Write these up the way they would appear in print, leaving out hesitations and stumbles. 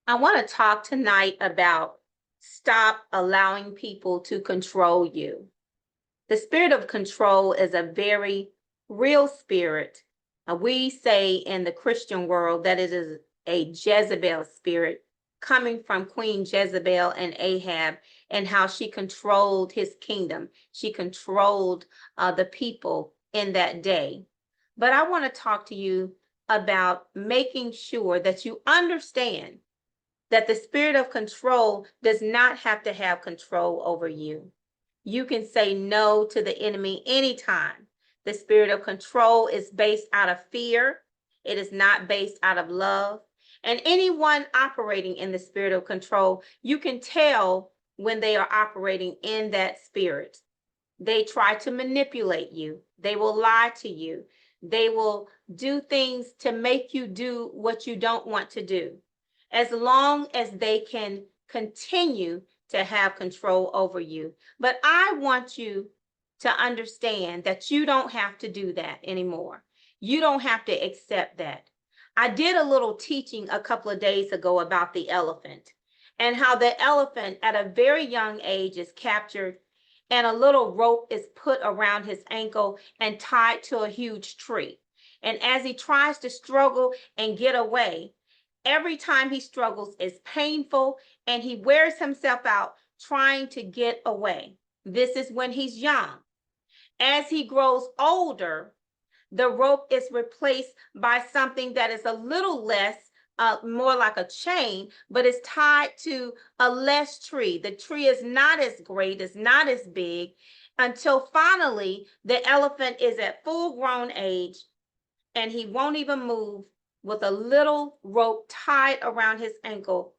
I want to talk tonight about stop allowing people to control you. The spirit of control is a very real spirit. We say in the Christian world that it is a Jezebel spirit coming from Queen Jezebel and Ahab, and how she controlled his kingdom. She controlled the people in that day. But I want to talk to you about making sure that you understand that the spirit of control does not have to have control over you. You can say no to the enemy anytime. The spirit of control is based out of fear. It is not based out of love. And anyone operating in the spirit of control, you can tell when they are operating in that spirit. They try to manipulate you. They will lie to you. They will do things to make you do what you don't want to do, as long as they can continue to have control over you. But I want you to understand that you don't have to do that anymore. You don't have to accept that. I did a little teaching a couple of days ago about the elephant and how the elephant at a very young age is captured and a little rope is put around his ankle and tied to a huge tree. And as he tries to struggle and get away, every time he struggles is painful and he wears himself out trying to get away. This is when he's young. As he grows older, the rope is replaced by something that is a little less, more like a chain, but it's tied to a less tree. The tree is not as great, it's not as big, until finally the elephant is at full grown age and he won't even move with a little rope tied around his ankle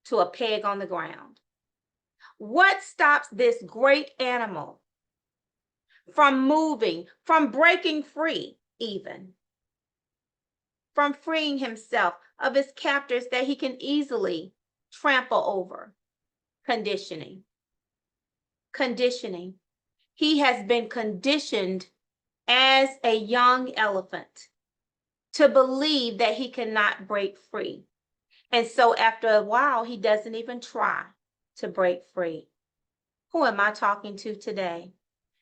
to a peg on the ground. What stops this great animal from moving, from breaking free, even from freeing himself of his captors that he can easily trample over? Conditioning. Conditioning. He has been conditioned as a young elephant to believe that he cannot break free. And so after a while, he doesn't even try to break free. Who am I talking to today?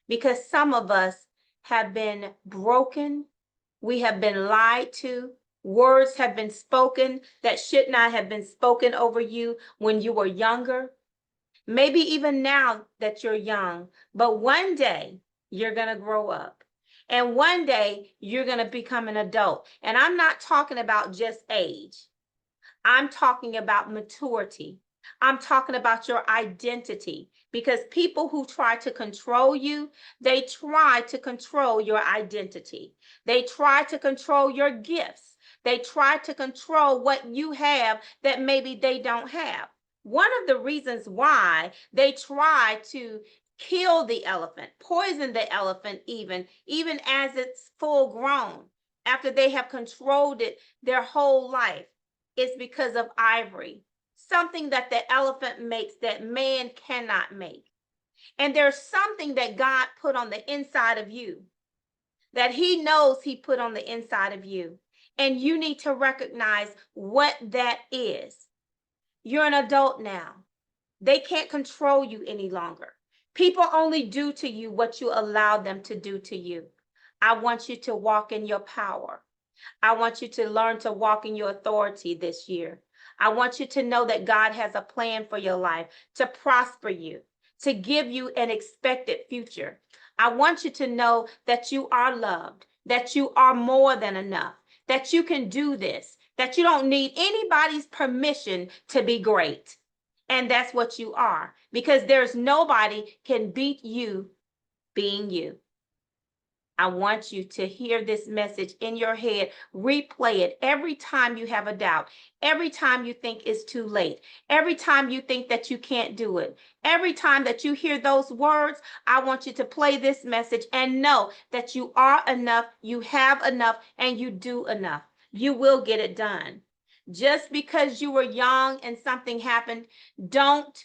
Because some of us have been broken. We have been lied to. Words have been spoken that should not have been spoken over you when you were younger. Maybe even now that you're young, but one day you're going to grow up. And one day you're going to become an adult. And I'm not talking about just age. I'm talking about maturity. I'm talking about your identity, because people who try to control you, they try to control your identity. They try to control your gifts. They try to control what you have that maybe they don't have. One of the reasons why they try to kill the elephant, poison the elephant even as it's full grown, after they have controlled it their whole life, is because of ivory, something that the elephant makes that man cannot make. And there's something that God put on the inside of you that he knows he put on the inside of you. And you need to recognize what that is. You're an adult now. They can't control you any longer. People only do to you what you allow them to do to you. I want you to walk in your power. I want you to learn to walk in your authority this year. I want you to know that God has a plan for your life, to prosper you, to give you an expected future. I want you to know that you are loved, that you are more than enough, that you can do this, that you don't need anybody's permission to be great. And that's what you are, because there's nobody can beat you being you. I want you to hear this message in your head, replay it every time you have a doubt, every time you think it's too late, every time you think that you can't do it, every time that you hear those words. I want you to play this message and know that you are enough, you have enough, and you do enough. You will get it done. Just because you were young and something happened, don't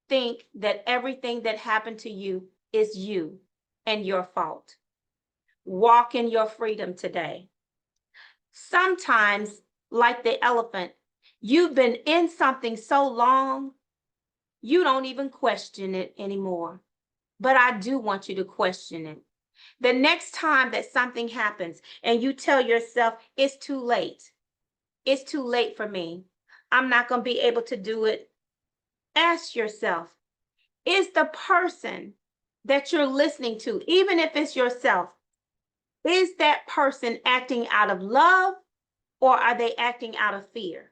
think that everything that happened to you is you and your fault. Walk in your freedom today. Sometimes, like the elephant, You've been in something so long, you don't even question it anymore. But I do want you to question it. The next time that something happens and you tell yourself, it's too late. It's too late for me. I'm not going to be able to do it. Ask yourself, is the person that you're listening to, even if it's yourself, is that person acting out of love or are they acting out of fear?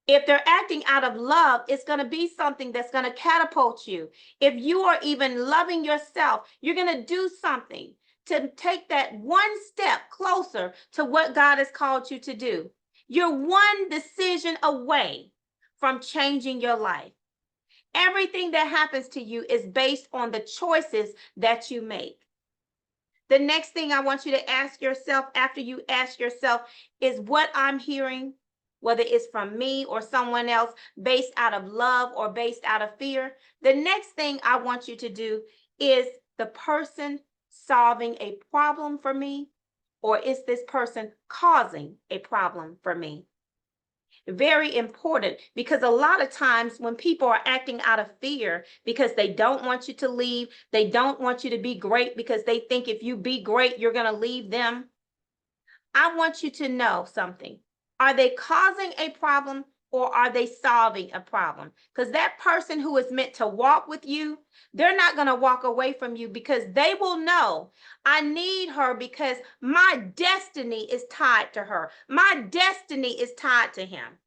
If they're acting out of love, it's going to be something that's going to catapult you. If you are even loving yourself, you're going to do something to take that one step closer to what God has called you to do. You're one decision away from changing your life. Everything that happens to you is based on the choices that you make. The next thing I want you to ask yourself after you ask yourself is what I'm hearing, whether it's from me or someone else, based out of love or based out of fear. The next thing I want you to do is the person solving a problem for me, or is this person causing a problem for me? Very important, because a lot of times when people are acting out of fear because they don't want you to leave, they don't want you to be great because they think if you be great, you're going to leave them. I want you to know something. Are they causing a problem or are they solving a problem? Because that person who is meant to walk with you, they're not going to walk away from you because they will know, I need her because my destiny is tied to her. My destiny is tied to him.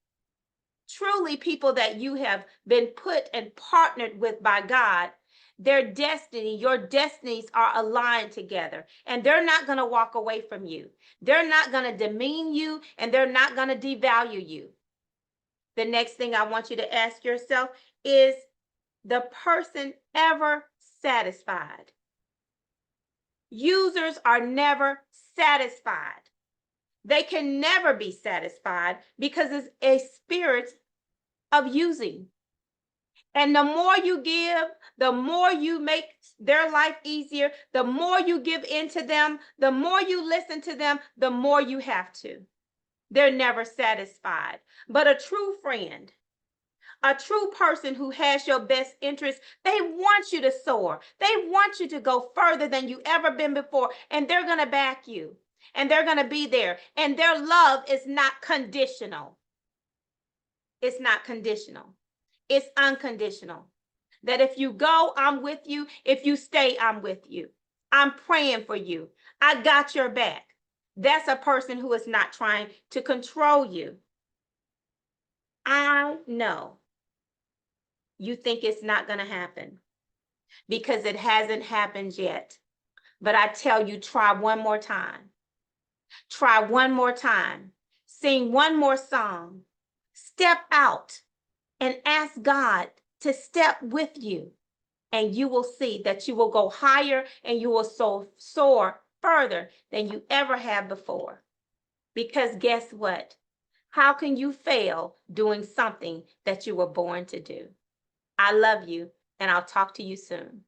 Truly, people that you have been put and partnered with by God, their destiny, your destinies are aligned together, and they're not going to walk away from you. They're not going to demean you, and they're not going to devalue you. The next thing I want you to ask yourself is the person ever satisfied? Users are never satisfied. They can never be satisfied because it's a spirit of using. And the more you give, the more you make their life easier, the more you give into them, the more you listen to them, the more you have to. They're never satisfied. But a true friend, a true person who has your best interest, they want you to soar. They want you to go further than you ever been before, and they're going to back you, and they're going to be there. And their love is not conditional. It's not conditional. It's unconditional. That if you go, I'm with you. If you stay, I'm with you. I'm praying for you. I got your back. That's a person who is not trying to control you. I know you think it's not going to happen because it hasn't happened yet. But I tell you, try one more time. Try one more time. Sing one more song. Step out and ask God to step with you. And you will see that you will go higher and you will soar further than you ever have before. Because guess what? How can you fail doing something that you were born to do? I love you, and I'll talk to you soon.